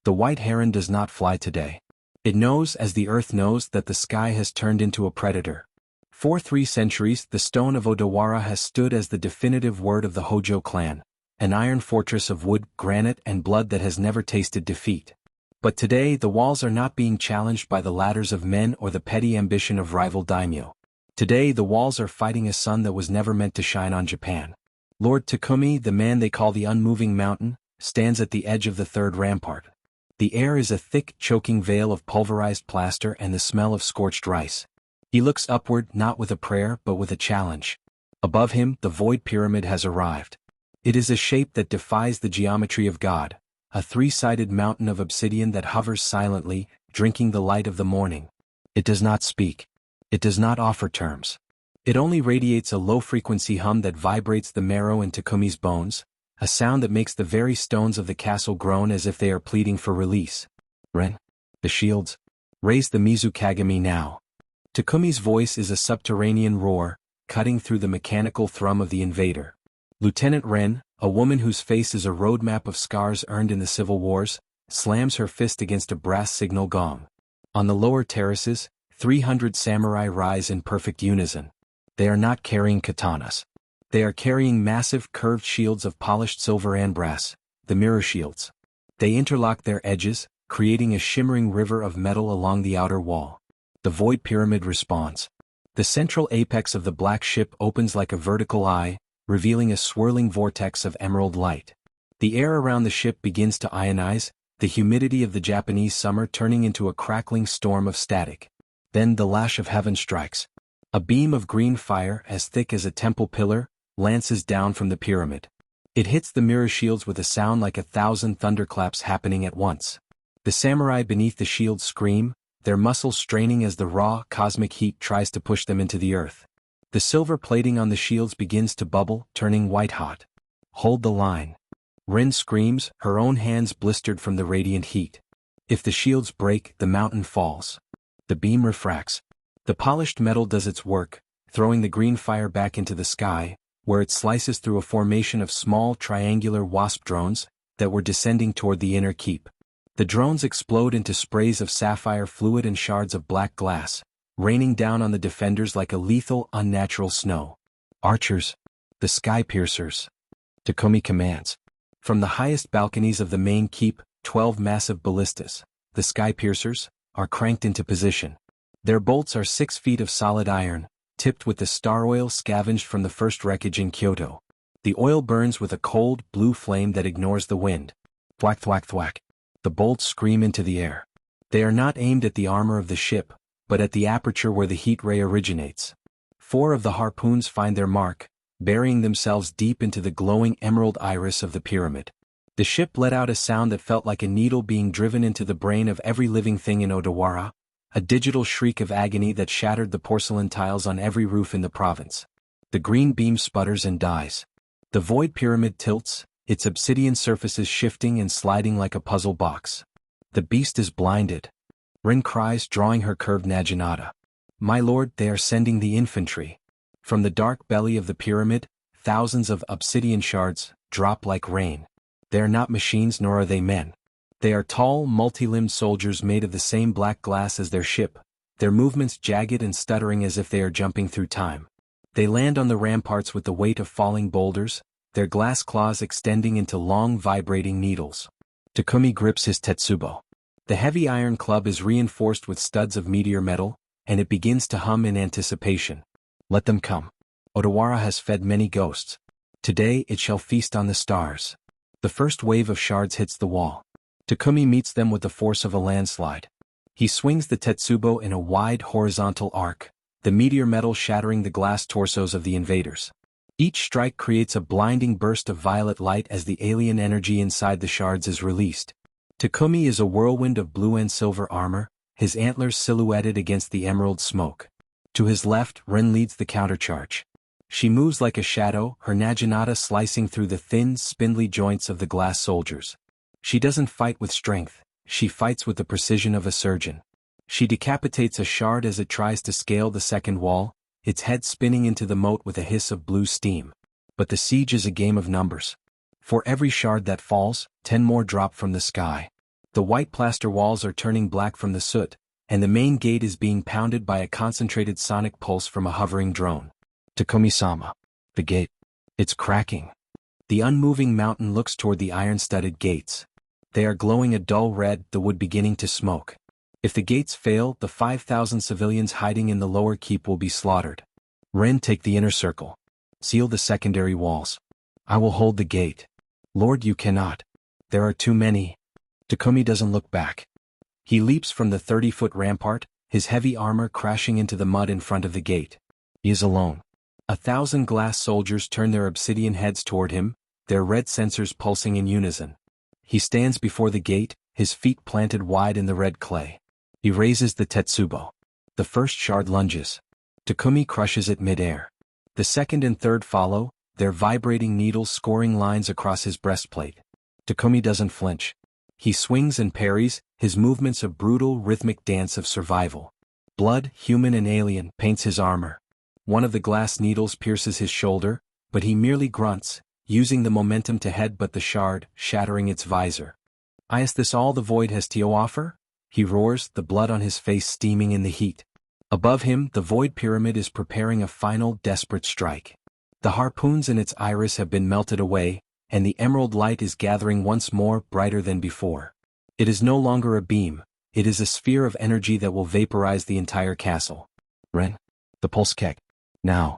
The white heron does not fly today. It knows, as the earth knows, that the sky has turned into a predator. For 3 centuries, the stone of Odawara has stood as the definitive word of the Hojo clan, an iron fortress of wood, granite, and blood that has never tasted defeat. But today, the walls are not being challenged by the ladders of men or the petty ambition of rival daimyo. Today, the walls are fighting a sun that was never meant to shine on Japan. Lord Takumi, the man they call the Unmoving Mountain, stands at the edge of the third rampart. The air is a thick, choking veil of pulverized plaster and the smell of scorched rice. He looks upward, not with a prayer but with a challenge. Above him, the void pyramid has arrived. It is a shape that defies the geometry of God, a 3-sided mountain of obsidian that hovers silently, drinking the light of the morning. It does not speak. It does not offer terms. It only radiates a low-frequency hum that vibrates the marrow in Takumi's bones, a sound that makes the very stones of the castle groan as if they are pleading for release. Ren, the shields. Raise the Mizukagami now. Takumi's voice is a subterranean roar, cutting through the mechanical thrum of the invader. Lieutenant Ren, a woman whose face is a roadmap of scars earned in the civil wars, slams her fist against a brass signal gong. On the lower terraces, 300 samurai rise in perfect unison. They are not carrying katanas. They are carrying massive curved shields of polished silver and brass, the mirror shields. They interlock their edges, creating a shimmering river of metal along the outer wall. The void pyramid responds. The central apex of the black ship opens like a vertical eye, revealing a swirling vortex of emerald light. The air around the ship begins to ionize, the humidity of the Japanese summer turning into a crackling storm of static. Then the lash of heaven strikes. A beam of green fire, as thick as a temple pillar, lances down from the pyramid. It hits the mirror shields with a sound like 1,000 thunderclaps happening at once. The samurai beneath the shields scream, their muscles straining as the raw, cosmic heat tries to push them into the earth. The silver plating on the shields begins to bubble, turning white-hot. Hold the line. Rin screams, her own hands blistered from the radiant heat. If the shields break, the mountain falls. The beam refracts. The polished metal does its work, throwing the green fire back into the sky, where it slices through a formation of small triangular wasp drones that were descending toward the inner keep. The drones explode into sprays of sapphire fluid and shards of black glass, raining down on the defenders like a lethal, unnatural snow. Archers. The sky piercers. Takumi commands. From the highest balconies of the main keep, 12 massive ballistas, the sky piercers, are cranked into position. Their bolts are 6 feet of solid iron, tipped with the star oil scavenged from the first wreckage in Kyoto. The oil burns with a cold, blue flame that ignores the wind. Thwack thwack thwack. The bolts scream into the air. They are not aimed at the armor of the ship, but at the aperture where the heat ray originates. 4 of the harpoons find their mark, burying themselves deep into the glowing emerald iris of the pyramid. The ship let out a sound that felt like a needle being driven into the brain of every living thing in Odawara, a digital shriek of agony that shattered the porcelain tiles on every roof in the province. The green beam sputters and dies. The void pyramid tilts, its obsidian surfaces shifting and sliding like a puzzle box. The beast is blinded. Rin cries, drawing her curved naginata. My lord, they are sending the infantry. From the dark belly of the pyramid, thousands of obsidian shards drop like rain. They are not machines nor are they men. They are tall, multi-limbed soldiers made of the same black glass as their ship, their movements jagged and stuttering as if they are jumping through time. They land on the ramparts with the weight of falling boulders, their glass claws extending into long vibrating needles. Takumi grips his tetsubo. The heavy iron club is reinforced with studs of meteor metal, and it begins to hum in anticipation. Let them come. Odawara has fed many ghosts. Today it shall feast on the stars. The first wave of shards hits the wall. Takumi meets them with the force of a landslide. He swings the tetsubo in a wide horizontal arc, the meteor metal shattering the glass torsos of the invaders. Each strike creates a blinding burst of violet light as the alien energy inside the shards is released. Takumi is a whirlwind of blue and silver armor, his antlers silhouetted against the emerald smoke. To his left, Rin leads the countercharge. She moves like a shadow, her naginata slicing through the thin, spindly joints of the glass soldiers. She doesn't fight with strength, she fights with the precision of a surgeon. She decapitates a shard as it tries to scale the second wall, its head spinning into the moat with a hiss of blue steam. But the siege is a game of numbers. For every shard that falls, 10 more drop from the sky. The white plaster walls are turning black from the soot, and the main gate is being pounded by a concentrated sonic pulse from a hovering drone. Takumi-sama. The gate. It's cracking. The unmoving mountain looks toward the iron-studded gates. They are glowing a dull red, the wood beginning to smoke. If the gates fail, the 5,000 civilians hiding in the lower keep will be slaughtered. Ren, take the inner circle. Seal the secondary walls. I will hold the gate. Lord, you cannot. There are too many. Takumi doesn't look back. He leaps from the 30-foot rampart, his heavy armor crashing into the mud in front of the gate. He is alone. 1,000 glass soldiers turn their obsidian heads toward him, their red sensors pulsing in unison. He stands before the gate, his feet planted wide in the red clay. He raises the tetsubo. The first shard lunges. Takumi crushes it mid-air. The second and third follow, their vibrating needles scoring lines across his breastplate. Takumi doesn't flinch. He swings and parries, his movements a brutal rhythmic dance of survival. Blood, human and alien, paints his armor. One of the glass needles pierces his shoulder, but he merely grunts, using the momentum to headbutt the shard, shattering its visor. Is this all the void has to offer? He roars, the blood on his face steaming in the heat. Above him, the void pyramid is preparing a final desperate strike. The harpoons in its iris have been melted away, and the emerald light is gathering once more, brighter than before. It is no longer a beam, it is a sphere of energy that will vaporize the entire castle. Ren. The pulse keg. Now.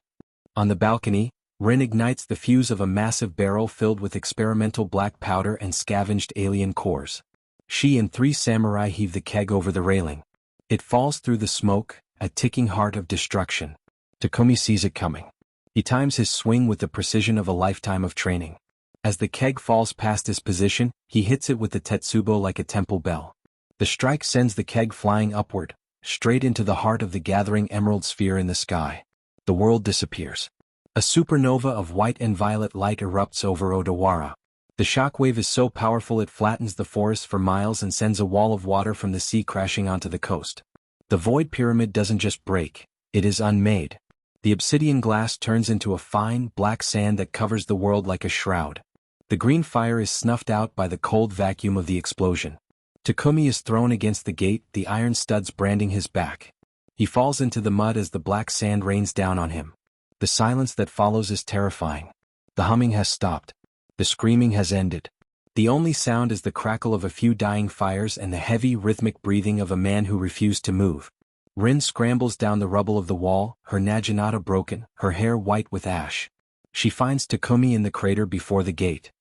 On the balcony, Ren ignites the fuse of a massive barrel filled with experimental black powder and scavenged alien cores. She and 3 samurai heave the keg over the railing. It falls through the smoke, a ticking heart of destruction. Takumi sees it coming. He times his swing with the precision of a lifetime of training. As the keg falls past his position, he hits it with the tetsubo like a temple bell. The strike sends the keg flying upward, straight into the heart of the gathering emerald sphere in the sky. The world disappears. A supernova of white and violet light erupts over Odawara. The shockwave is so powerful it flattens the forest for miles and sends a wall of water from the sea crashing onto the coast. The void pyramid doesn't just break, it is unmade. The obsidian glass turns into a fine, black sand that covers the world like a shroud. The green fire is snuffed out by the cold vacuum of the explosion. Takumi is thrown against the gate, the iron studs branding his back. He falls into the mud as the black sand rains down on him. The silence that follows is terrifying. The humming has stopped. The screaming has ended. The only sound is the crackle of a few dying fires and the heavy rhythmic breathing of a man who refused to move. Rin scrambles down the rubble of the wall, her naginata broken, her hair white with ash. She finds Takumi in the crater before the gate.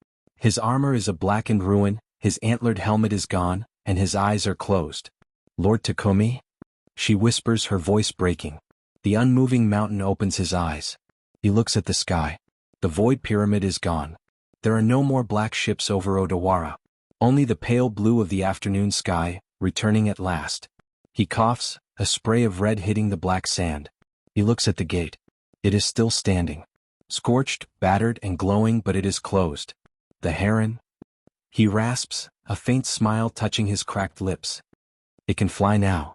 His armor is a blackened ruin, his antlered helmet is gone, and his eyes are closed. Lord Takumi? She whispers, her voice breaking. The unmoving mountain opens his eyes. He looks at the sky. The void pyramid is gone. There are no more black ships over Odawara. Only the pale blue of the afternoon sky, returning at last. He coughs, a spray of red hitting the black sand. He looks at the gate. It is still standing. Scorched, battered and glowing, but it is closed. The heron? He rasps, a faint smile touching his cracked lips. It can fly now.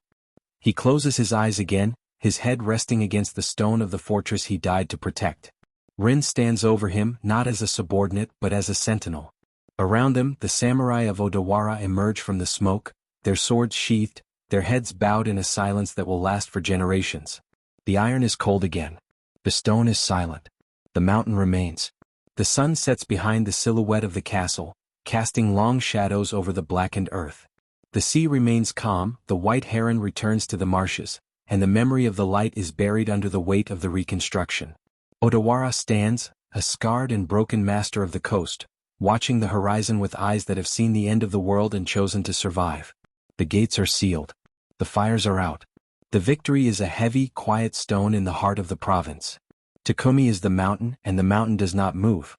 He closes his eyes again, his head resting against the stone of the fortress he died to protect. Rin stands over him, not as a subordinate but as a sentinel. Around them, the samurai of Odawara emerge from the smoke, their swords sheathed, their heads bowed in a silence that will last for generations. The iron is cold again. The stone is silent. The mountain remains. The sun sets behind the silhouette of the castle, casting long shadows over the blackened earth. The sea remains calm, the white heron returns to the marshes, and the memory of the light is buried under the weight of the reconstruction. Odawara stands, a scarred and broken master of the coast, watching the horizon with eyes that have seen the end of the world and chosen to survive. The gates are sealed. The fires are out. The victory is a heavy, quiet stone in the heart of the province. Takumi is the mountain, and the mountain does not move.